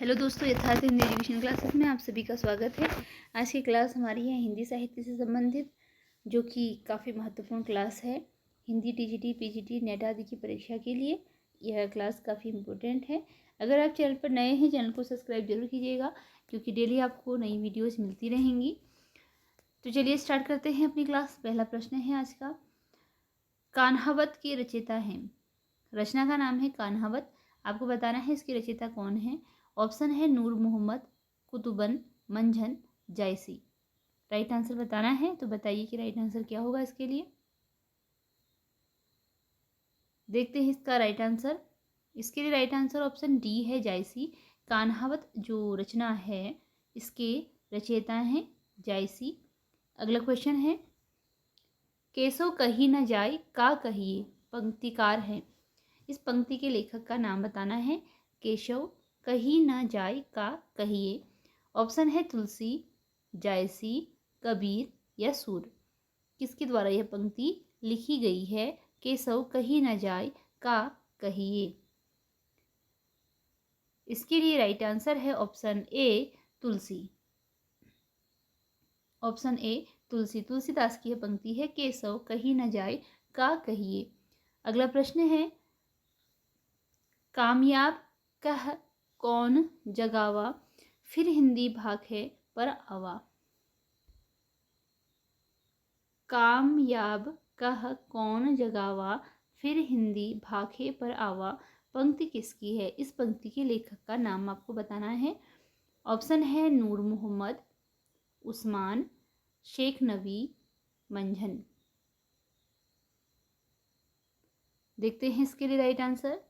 Hello दोस्तों, यथार्थ Hindi education classes में आप सभी का स्वागत है। आज की क्लास हमारी है हिंदी साहित्य से संबंधित, जो कि काफ़ी महत्वपूर्ण क्लास है। हिंदी टीजीटी, पीजीटी, नेट आदि की परीक्षा के लिए यह क्लास काफ़ी इम्पोर्टेंट है। अगर आप चैनल पर नए हैं, चैनल को सब्सक्राइब जरूर कीजिएगा, क्योंकि डेली आपको नई वीडियोज़ मिलती रहेंगी। तो चलिए स्टार्ट करते हैं अपनी क्लास। पहला प्रश्न है आज का, कान्हावत के रचयिता हैं। रचना का नाम है कान्हावत। आपको बताना है इसके रचयिता कौन है। ऑप्शन है नूर मोहम्मद, कुतुबन, मंझन, जायसी। राइट आंसर बताना है, तो बताइए कि राइट आंसर क्या होगा इसके लिए। देखते हैं इसका राइट आंसर। इसके लिए राइट आंसर ऑप्शन डी है, जायसी। कान्हावत जो रचना है इसके रचयिता हैं जायसी। अगला क्वेश्चन है, केसो कही न जाय का कहिए पंक्तिकार है। इस पंक्ति के लेखक का नाम बताना है। केशव कही न जाय का कहिए। ऑप्शन है तुलसी, जायसी, कबीर या सूर। किसके द्वारा यह पंक्ति लिखी गई है? केशव कही न जाय का कहिए। इसके लिए राइट आंसर है ऑप्शन ए, तुलसी। ऑप्शन ए, तुलसी। तुलसीदास की यह पंक्ति है, केशव कही न जाय का कहिए। अगला प्रश्न है, कामयाब कह कौन जगावा फिर हिंदी भाखे पर आवा। कामयाब कह कौन जगावा फिर हिंदी भाखे पर आवा पंक्ति किसकी है? इस पंक्ति के लेखक का नाम आपको बताना है। ऑप्शन है नूर मोहम्मद, उस्मान, शेख नबी, मंझन। देखते हैं इसके लिए right answer.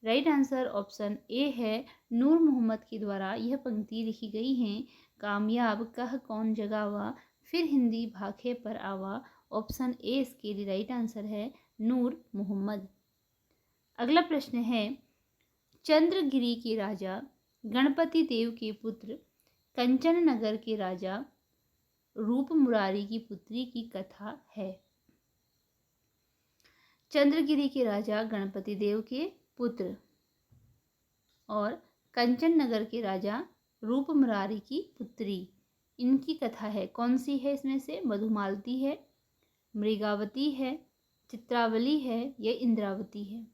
Right answer option A है, नूर मोहम्मद के द्वारा यह पंक्ति लिखी गई है। कामयाब कह कौन जगावा फिर हिंदी भाखे पर आवा। ऑप्शन ए इसके लिए राइट आंसर है, नूर मोहम्मद। अगला प्रश्न है, चंद्रगिरी के राजा, गणपति देव के पुत्र, कंचन नगर के राजा, रूप मुरारी की पुत्री की कथा है। चंद्रगिरी के राजा गणपति देव के पुत्र और कंचन नगर के राजा रूप मुरारी की पुत्री, इनकी कथा है। कौन सी है इसमें से? मधुमालती है, मृगावती है, चित्रावली है या इंद्रावती है।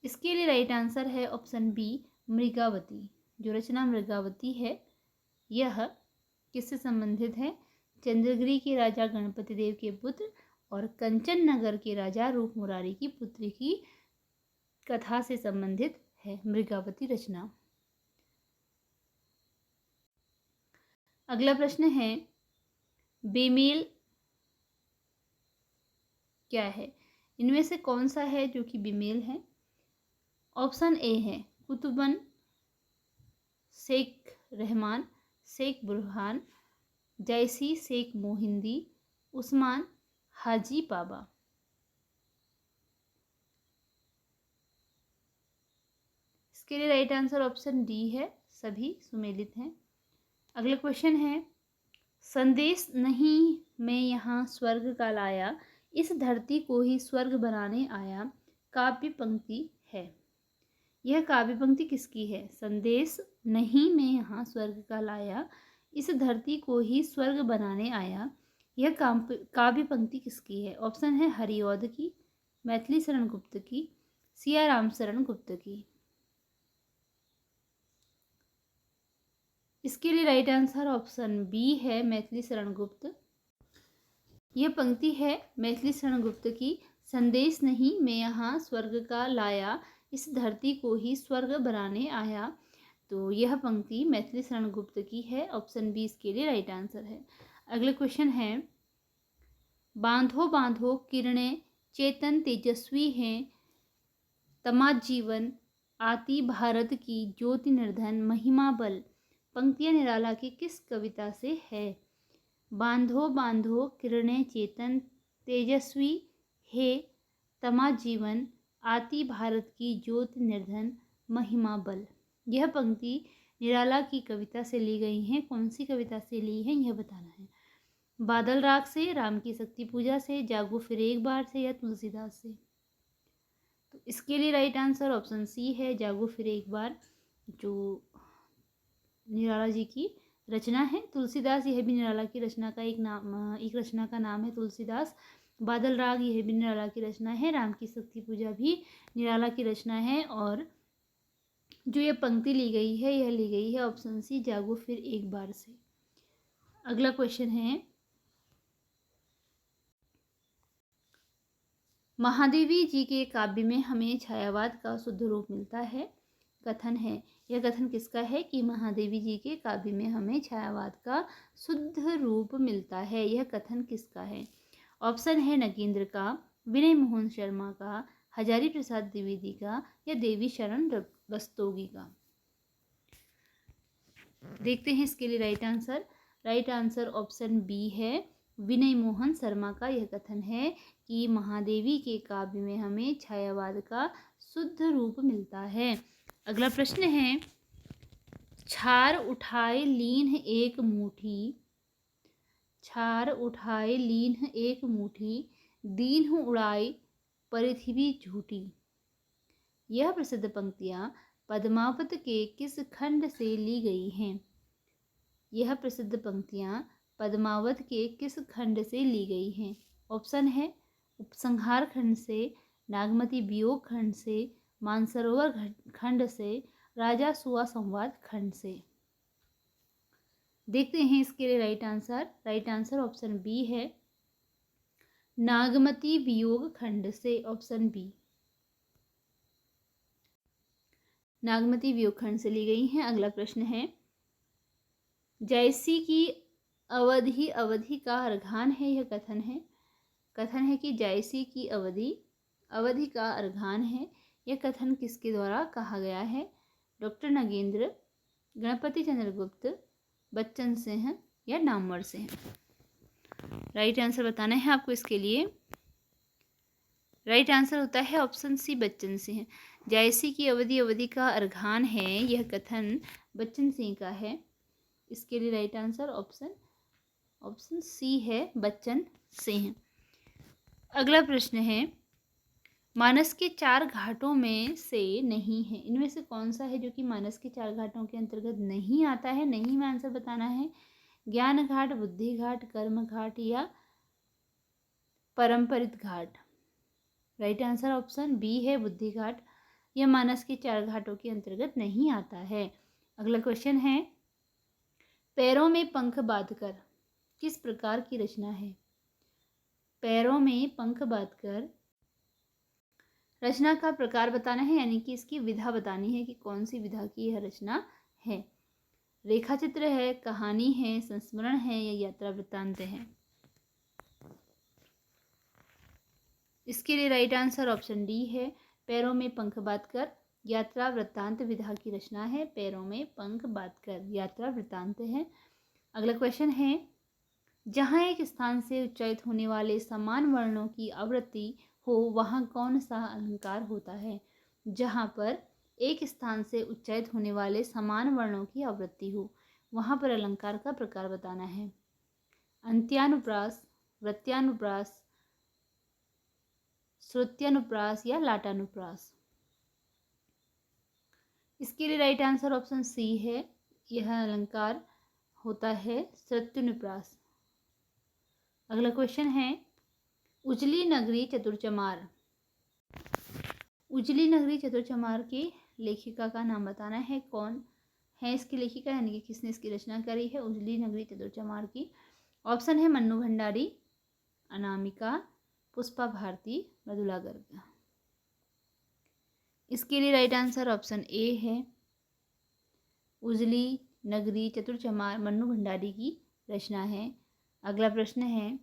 इसके लिए राइट आंसर है ऑप्शन बी, मृगावती। जो रचना मृगावती है यह किससे संबंधित है? चंद्रगिरी के राजा गणपति देव के पुत्र और कंचन नगर के राजा रूप मुरारी की पुत्री की कथा से संबंधित है मृगावती रचना। अगला प्रश्न है, बेमेल क्या है? इनमें से कौन सा है जो कि बेमेल है? ऑप्शन ए है कुतुबन, शेख रहमान, शेख बुरहान, जैसी शेख मोहिंदी, उस्मान हाजी पाबा। इसके लिए राइट आंसर ऑप्शन डी है, सभी सुमेलित हैं। अगला क्वेश्चन है, संदेश नहीं मैं यहाँ स्वर्ग का लाया, इस धरती को ही स्वर्ग बनाने आया काव्य पंक्ति है। यह काव्य पंक्ति किसकी है? संदेश नहीं मैं यहाँ स्वर्ग का लाया, इस धरती को ही स्वर्ग बनाने आया, यह काव्य पंक्ति किसकी है? ऑप्शन है हरिऔध की, मैथिली शरण गुप्त की, सिया राम शरण गुप्त की। इसके लिए राइट आंसर ऑप्शन बी है, मैथिली शरण गुप्त। यह पंक्ति है मैथिली शरण गुप्त की, संदेश नहीं मैं यहाँ स्वर्ग का लाया, इस धरती को ही स्वर्ग बनाने आया। तो यह पंक्ति मैथिली शरण गुप्त की है। ऑप्शन बी इसके लिए राइट आंसर है। अगला क्वेश्चन है, बांधो बांधो किरणें चेतन तेजस्वी हैं, तमाज जीवन आती भारत की ज्योति निर्धन महिमा बल पंक्तियां निराला की किस कविता से है? बांधो बांधो किरणें चेतन तेजस्वी है, तमाज जीवन आती भारत की ज्योति निर्धन महिमा बल। यह पंक्ति निराला की कविता से ली गई है। कौन सी कविता से ली है यह बताना है। बादल राग से, राम की शक्ति पूजा से, जागो फिर एक बार से या तुलसीदास से। तो इसके लिए राइट आंसर ऑप्शन सी है, जागो फिर एक बार, जो निराला जी की रचना है। तुलसीदास, यह भी निराला की रचना का एक रचना का नाम है तुलसीदास। बादल राग, यह भी निराला की रचना है। राम की शक्ति पूजा भी निराला की रचना है। और जो ये पंक्ति ली गई है, यह ली गई है ऑप्शन सी, जागो फिर एक बार से। अगला क्वेश्चन है, महादेवी जी के काव्य में हमें छायावाद का शुद्ध रूप मिलता है। कथन है, यह कथन किसका है कि महादेवी जी के काव्य में हमें छायावाद का शुद्ध रूप मिलता है, यह कथन किसका है? ऑप्शन है नगेंद्र का, विनय मोहन शर्मा का, हजारी प्रसाद द्विवेदी का, या देवी शरण रस्तोगी का। देखते हैं इसके लिए right answer. Right answer option B है, विनय मोहन शर्मा का यह कथन है कि महादेवी के काव्य में हमें छायावाद का शुद्ध रूप मिलता है। अगला प्रश्न है, छार उठाए लीन एक मुठी, छार उठाए लीन एक मुठी, दीन उड़ाई पृथ्वी झूठी। यह प्रसिद्ध पंक्तियां पद्मावत के किस खंड से ली गई हैं? यह प्रसिद्ध पंक्तियां पद्मावत के किस खंड से ली गई हैं? ऑप्शन है उपसंहार खंड से, नागमती वियोग खंड से, मानसरोवर खंड से, राजा सुआ संवाद खंड से। देखते हैं इसके लिए right answer. Right answer option B है, नागमती वियोग खंड से, ऑप्शन बी, नागमती वियोग खंड से ली गई हैं। अगला प्रश्न है, जैसी की अवधि अवधि का अर्घान है, यह कथन है। कथन है कि जैसी की अवधि अवधि का अर्घान है, यह कथन किसके द्वारा कहा गया है? डॉक्टर नगेंद्र, गणपति चंद्रगुप्त, बच्चन सिंह, या नामवर सिंह। राइट आंसर बताना है आपको इसके लिए। राइट आंसर होता है ऑप्शन सी, बच्चन सिंह। जैसी की अवधि अवधि का अर्घान है, यह कथन बच्चन सिंह का है। इसके लिए राइट आंसर ऑप्शन सी है, बच्चन सिंह। अगला प्रश्न है, मानस के 4 घाटों में से नहीं है, इनमें से कौन सा है जो कि मानस के 4 घाटों के अंतर्गत नहीं आता है? नहीं में आंसर बताना है। ज्ञान घाट, बुद्धि घाट, कर्म घाट, या परंपरित घाट। राइट आंसर ऑप्शन बी है, बुद्धि घाट। यह मानस के 4 घाटों के अंतर्गत नहीं आता है। अगला क्वेश्चन है, पैरों में पंख बांधकर किस प्रकार की रचना है? पैरों में पंख बांधकर रचना का प्रकार बताना है, यानी कि इसकी विधा बतानी है कि कौन सी विधा की यह रचना है। रेखा चित्र है, कहानी है, संस्मरण है, या यात्रा वृत्तांत है। इसके लिए राइट आंसर ऑप्शन डी है, पैरों में पंख बांधकर यात्रा वृत्तांत विधा की रचना है। पैरों में पंख बांधकर यात्रा वृत्तांत है। अगला क्वेश्चन है, जहाँ एक स्थान से उच्चारित होने वाले समान वर्णों की आवृत्ति हो, वहाँ कौन सा अलंकार होता है? जहाँ पर एक स्थान से उच्चारित होने वाले समान वर्णों की आवृत्ति हो, वहाँ पर अलंकार का प्रकार बताना है। अंत्यानुप्रास, वृत्यानुप्रास, श्रुत्यानुप्रास, या लाटानुप्रास। इसके लिए राइट आंसर ऑप्शन सी है, यह अलंकार होता है श्रुत्यानुप्रास। अगला क्वेश्चन है, उजली नगरी चतुरचमार, उजली नगरी चतुरचमार की लेखिका का नाम बताना है। कौन है इसकी लेखिका, यानी कि किसने इसकी रचना करी है उजली नगरी चतुरचमार की? ऑप्शन है मन्नू भंडारी, अनामिका, पुष्पा भारती, मृदुला गर्ग। इसके लिए राइट आंसर ऑप्शन ए है, उजली नगरी चतुरचमार मन्नू भंडारी की रचना है। अगला प्रश्न है,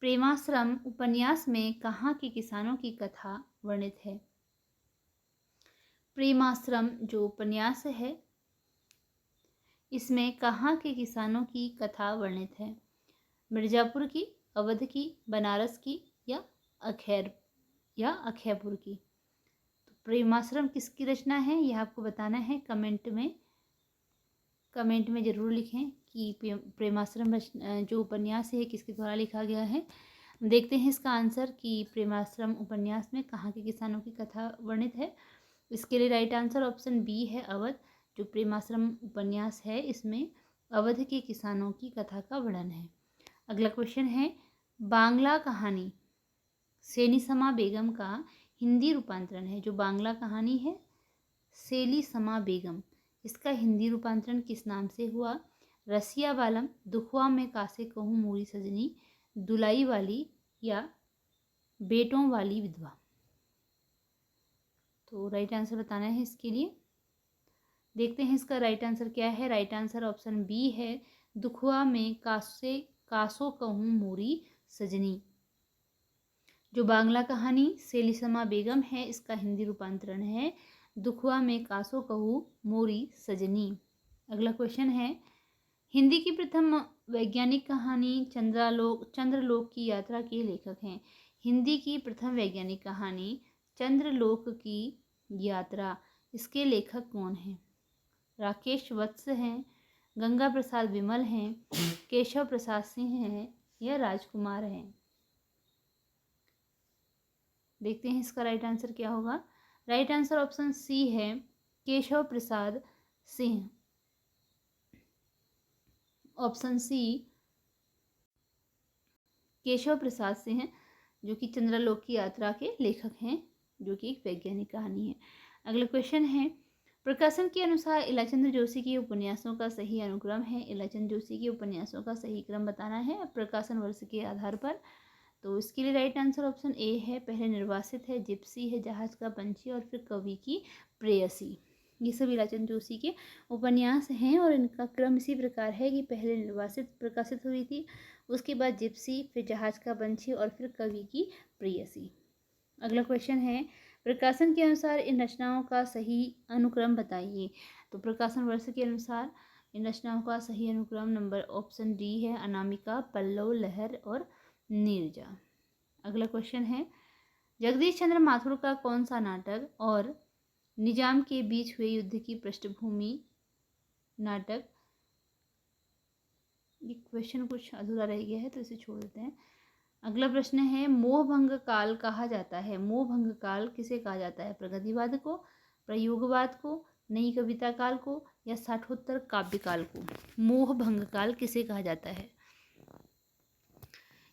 प्रेमाश्रम उपन्यास में कहाँ के किसानों की कथा वर्णित है? प्रेमाश्रम जो उपन्यास है, इसमें कहाँ के किसानों की कथा वर्णित है? मिर्जापुर की, अवध की, बनारस की, या अखैरपुर की? तो प्रेमाश्रम किसकी रचना है, यह आपको बताना है। कमेंट में ज़रूर लिखें कि प्रेमाश्रम जो उपन्यास है किसके द्वारा लिखा गया है। देखते हैं इसका आंसर कि प्रेमाश्रम उपन्यास में कहाँ के किसानों की कथा वर्णित है। इसके लिए राइट आंसर ऑप्शन बी है, अवध। जो प्रेमाश्रम उपन्यास है इसमें अवध के किसानों की कथा का वर्णन है। अगला क्वेश्चन है, बांग्ला कहानी सेलिसमा बेगम का हिंदी रूपांतरण है। जो बांग्ला कहानी है सेलिसमा बेगम, इसका हिंदी रूपांतरण किस नाम से हुआ? रसिया बालम, दुखवा में कासे कहूँ मोरी सजनी, दुलाई वाली या बेटों वाली विधवा। तो राइट आंसर बताना है इसके लिए। देखते हैं इसका राइट आंसर क्या है। राइट आंसर ऑप्शन बी है, दुखवा में कासो कहूँ मोरी सजनी। जो बांग्ला कहानी सेलिसमा बेगम है इसका हिंदी रूपांतरण है दुखवा में कासो कहूँ मोरी सजनी। अगला क्वेश्चन है, हिंदी की प्रथम वैज्ञानिक कहानी चंद्रलोक की यात्रा के लेखक हैं। हिंदी की प्रथम वैज्ञानिक कहानी चंद्रलोक की यात्रा, इसके लेखक कौन हैं? राकेश वत्स हैं, गंगा प्रसाद विमल हैं, केशव प्रसाद सिंह हैं या राजकुमार हैं। देखते हैं इसका राइट आंसर क्या होगा। राइट आंसर ऑप्शन सी है, केशव प्रसाद सिंह। ऑप्शन सी केशव प्रसाद सिंह, जो कि चंद्रलोक की यात्रा के लेखक हैं, जो कि एक वैज्ञानिक कहानी है। अगला क्वेश्चन है, प्रकाशन के अनुसार इलाचंद्र जोशी के उपन्यासों का सही अनुक्रम है। इलाचंद्र जोशी के उपन्यासों का सही क्रम बताना है प्रकाशन वर्ष के आधार पर। तो इसके लिए राइट आंसर ऑप्शन ए है, पहले निर्वासित है, जिप्सी है, जहाज का पंछी और फिर कवि की प्रेयसी। ये सब इलाचंद जोशी के उपन्यास हैं और इनका क्रम इसी प्रकार है कि पहले निर्वासित प्रकाशित हुई थी, उसके बाद जिप्सी, फिर जहाज का पंछी और फिर कवि की प्रेयसी। अगला क्वेश्चन है, प्रकाशन के अनुसार इन रचनाओं का सही अनुक्रम बताइए। तो प्रकाशन वर्ष के अनुसार इन रचनाओं का सही अनुक्रम नंबर ऑप्शन डी है, अनामिका, पल्लव, लहर और नीरजा। अगला क्वेश्चन है, जगदीश चंद्र माथुर का कौन सा नाटक और निजाम के बीच हुए युद्ध की पृष्ठभूमि नाटक। ये क्वेश्चन कुछ अधूरा रह गया है तो इसे छोड़ देते हैं। अगला प्रश्न है, मोहभंग काल कहा जाता है। मोहभंग काल किसे कहा जाता है? प्रगतिवाद को, प्रयोगवाद को, नई कविता काल को या साठोत्तर काव्य काल को? मोहभंग काल किसे कहा जाता है?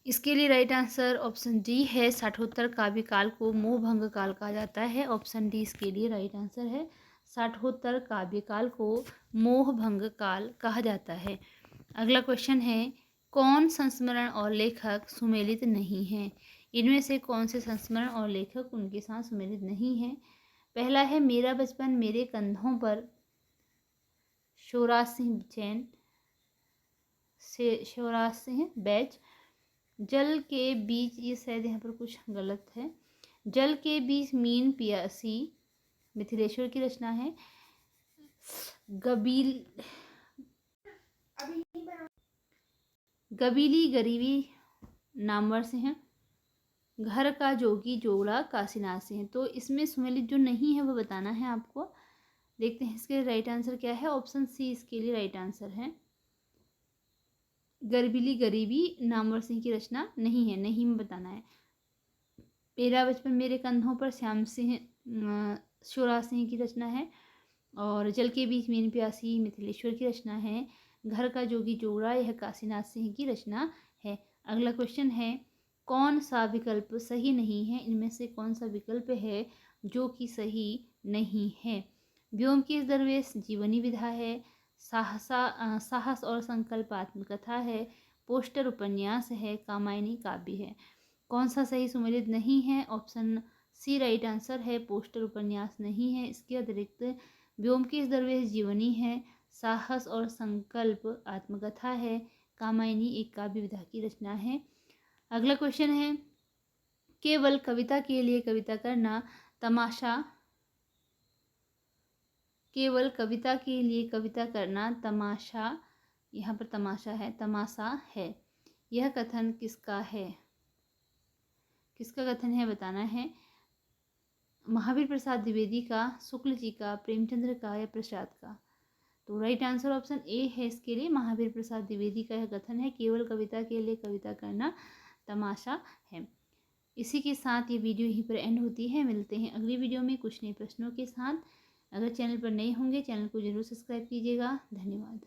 इसके लिए राइट आंसर ऑप्शन डी है, साठोत्तर काव्य काल को मोहभंग काल कहा जाता है। ऑप्शन डी इसके लिए राइट आंसर है, साठोत्तर काव्य काल को मोहभंग काल कहा जाता है। अगला क्वेश्चन है, कौन संस्मरण और लेखक सुमेलित नहीं हैं? इनमें से कौन से संस्मरण और लेखक उनके साथ सुमेलित नहीं हैं? पहला है मेरा बचपन मेरे कंधों पर, शिवराज सिंह चैन शिवराज सिंह बैच। जल के बीच, ये शायद यहाँ पर कुछ गलत है, जल के बीच मीन पियासी मिथिलेश्वर की रचना है। गबीली गरीबी नामवर से हैं। घर का जोगी जोड़ा काशीनाथ से हैं। तो इसमें सुमेलित जो नहीं है वो बताना है आपको। देखते हैं इसके राइट आंसर क्या है। ऑप्शन सी इसके लिए राइट आंसर है, गरबिली गरीबी नामवर सिंह की रचना नहीं है, नहीं में बताना है। मेरा बचपन मेरे कंधों पर श्याम सिंह शिवराज सिंह की रचना है और जल के बीच मीन प्यासी मिथिलेश्वर की रचना है। घर का जोगी जोड़ा यह काशीनाथ सिंह की रचना है। अगला क्वेश्चन है, कौन सा विकल्प सही नहीं है? इनमें से कौन सा विकल्प है जो कि सही नहीं है? व्योमकेश दरवेश जीवनी विधा है, साहस और संकल्पात्मक कथा है, पोस्टर उपन्यास है, कामायनी काव्य है। कौन सा सही सुमेलित नहीं है? ऑप्शन सी राइट आंसर है, पोस्टर उपन्यास नहीं है। इसके अतिरिक्त व्योमकेश दरवेश जीवनी है, साहस और संकल्प आत्मकथा है, कामायनी एक काव्य विधा की रचना है। अगला क्वेश्चन है, केवल कविता के लिए कविता करना तमाशा, केवल कविता के लिए कविता करना तमाशा, यहाँ पर तमाशा है, तमाशा है। यह कथन किसका है? किसका कथन है बताना है। महावीर प्रसाद द्विवेदी का, शुक्ल जी का, प्रेमचंद्र का या प्रसाद का? तो राइट आंसर ऑप्शन ए है इसके लिए, महावीर प्रसाद द्विवेदी का यह कथन है, केवल कविता के लिए कविता करना तमाशा है। इसी के साथ ये वीडियो यहीं पर एंड होती है। मिलते हैं अगली वीडियो में कुछ नए प्रश्नों के साथ। अगर चैनल पर नए होंगे चैनल को ज़रूर सब्सक्राइब कीजिएगा। धन्यवाद।